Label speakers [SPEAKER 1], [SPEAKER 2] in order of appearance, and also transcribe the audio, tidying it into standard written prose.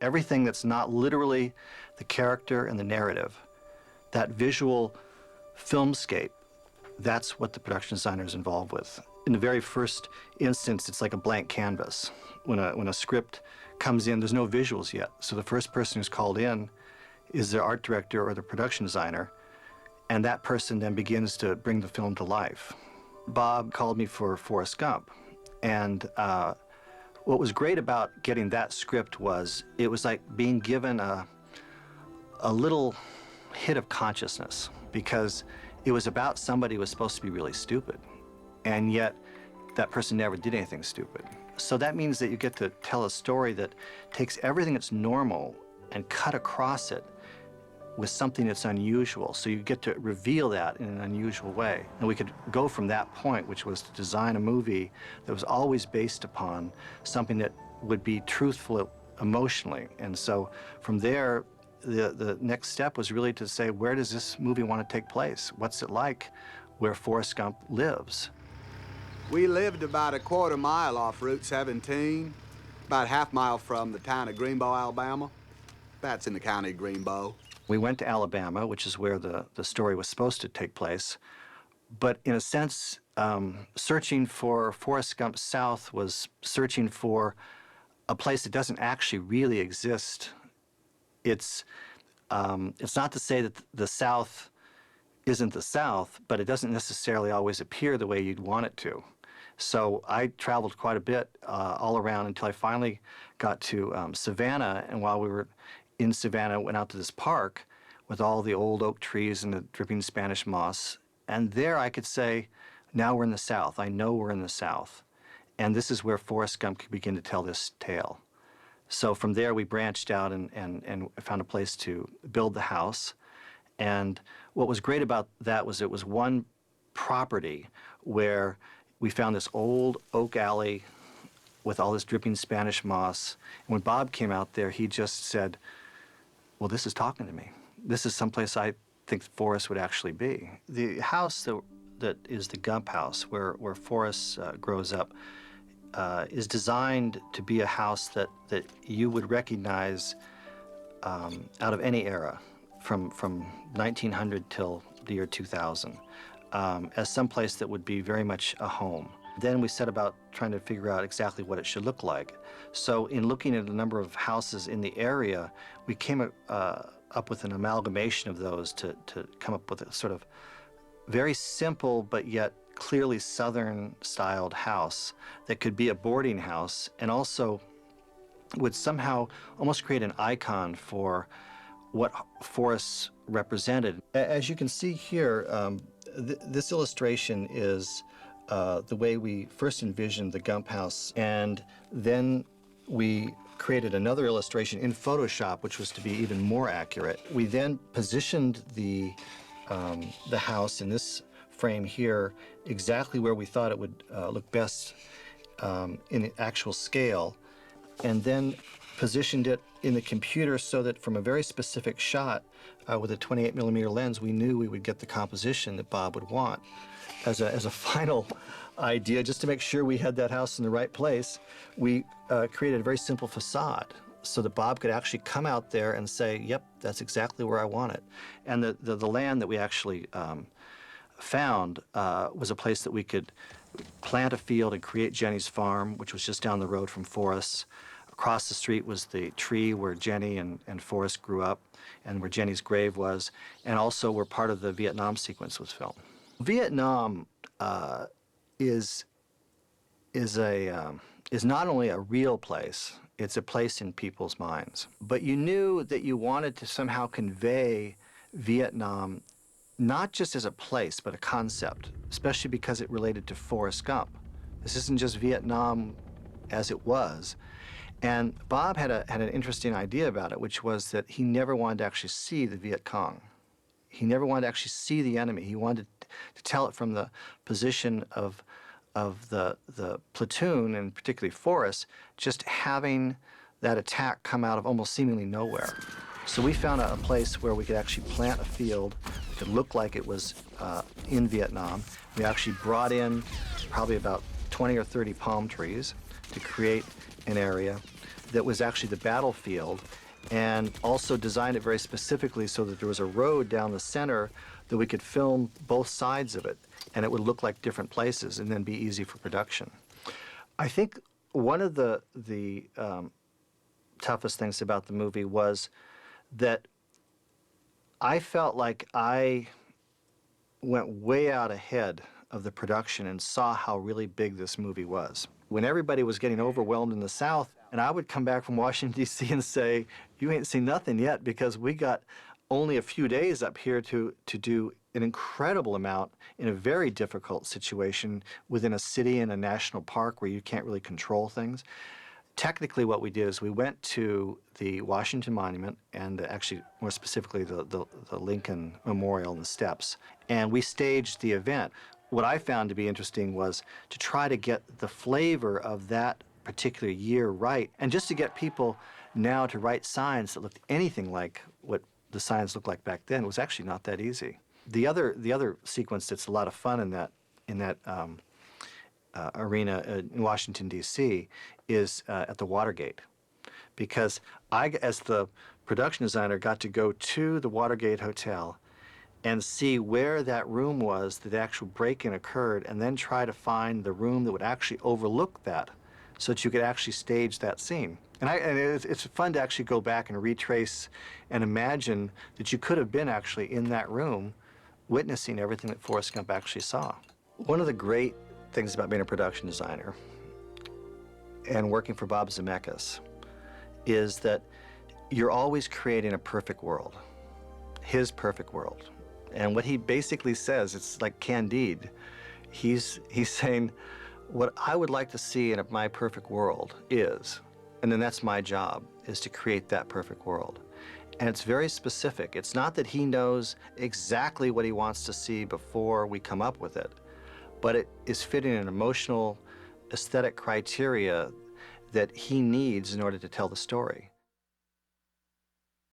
[SPEAKER 1] Everything that's not literally the character and the narrative, that visual filmscape, that's what the production designer is involved with. In the very first instance, it's like a blank canvas. When a script comes in, there's no visuals yet. So the first person who's called in is the art director or the production designer, and that person then begins to bring the film to life. Bob called me for Forrest Gump, and what was great about getting that script was it was like being given a little hit of consciousness, because it was about somebody who was supposed to be really stupid, and yet that person never did anything stupid. So that means that you get to tell a story that takes everything that's normal and cut across it with something that's unusual. So you get to reveal that in an unusual way. And we could go from that point, which was to design a movie that was always based upon something that would be truthful emotionally. And so from there, the next step was really to say, where does this movie want to take place? What's it like where Forrest Gump lives?
[SPEAKER 2] We lived about a quarter mile off Route 17, about half mile from the town of Greenbow, Alabama. That's in the county of Greenbow.
[SPEAKER 1] We went to Alabama, which is where the story was supposed to take place. But in a sense, searching for Forrest Gump South was searching for a place that doesn't actually really exist. It's not to say that the South isn't the South, but it doesn't necessarily always appear the way you'd want it to. So I traveled quite a bit all around until I finally got to Savannah, and while we were in Savannah, went out to this park with all the old oak trees and the dripping Spanish moss. And there I could say, now we're in the South. I know we're in the South. And this is where Forrest Gump could begin to tell this tale. So from there, we branched out and found a place to build the house. And what was great about that was it was one property where we found this old oak alley with all this dripping Spanish moss. And when Bob came out there, he just said, well, this is talking to me. This is someplace I think Forrest would actually be. The house that is the Gump house, where Forrest grows up, is designed to be a house that you would recognize out of any era, from 1900 till the year 2000, as someplace that would be very much a home. Then we set about trying to figure out exactly what it should look like. So in looking at a number of houses in the area, we came up with an amalgamation of those to come up with a sort of very simple but yet clearly Southern-styled house that could be a boarding house and also would somehow almost create an icon for what Forrest represented. As you can see here, this illustration is the way we first envisioned the Gump house, and then we created another illustration in Photoshop, which was to be even more accurate. We then positioned the house in this frame here exactly where we thought it would look best in actual scale, and then positioned it in the computer so that from a very specific shot with a 28mm lens, we knew we would get the composition that Bob would want. As a final idea, just to make sure we had that house in the right place, we created a very simple facade so that Bob could actually come out there and say, yep, that's exactly where I want it. And the land that we actually found was a place that we could plant a field and create Jenny's farm, which was just down the road from Forrest. Across the street was the tree where Jenny and Forrest grew up and where Jenny's grave was, and also where part of the Vietnam sequence was filmed. Vietnam is not only a real place, it's a place in people's minds. But you knew that you wanted to somehow convey Vietnam not just as a place, but a concept, especially because it related to Forrest Gump. This isn't just Vietnam as it was. And Bob had an interesting idea about it, which was that he never wanted to actually see the Viet Cong. He never wanted to actually see the enemy. He wanted to tell it from the position of the platoon, and particularly Forrest, just having that attack come out of almost seemingly nowhere. So we found a place where we could actually plant a field that could look like it was in Vietnam. We actually brought in probably about 20 or 30 palm trees to create an area. that was actually the battlefield, and also designed it very specifically so that there was a road down the center that we could film both sides of it, and it would look like different places and then be easy for production. I think one of the toughest things about the movie was that I felt like I went way out ahead of the production and saw how really big this movie was. When everybody was getting overwhelmed in the South, and I would come back from Washington, D.C. and say, you ain't seen nothing yet, because we got only a few days up here to do an incredible amount in a very difficult situation within a city and a national park where you can't really control things. Technically, what we did is we went to the Washington Monument, and actually more specifically the Lincoln Memorial and the steps, and we staged the event. What I found to be interesting was to try to get the flavor of that particular year right, and just to get people now to write signs that looked anything like what the signs looked like back then was actually not that easy. The other sequence that's a lot of fun in that arena in Washington, D.C. is at the Watergate, because I, as the production designer, got to go to the Watergate Hotel and see where that room was that the actual break-in occurred, and then try to find the room that would actually overlook that so that you could actually stage that scene. And it's fun to actually go back and retrace and imagine that you could have been actually in that room witnessing everything that Forrest Gump actually saw. One of the great things about being a production designer and working for Bob Zemeckis is that you're always creating a perfect world, his perfect world. And what he basically says, it's like Candide. He's saying, what I would like to see in my perfect world is, and then that's my job, is to create that perfect world. And it's very specific. It's not that he knows exactly what he wants to see before we come up with it, but it is fitting an emotional, aesthetic criteria that he needs in order to tell the story.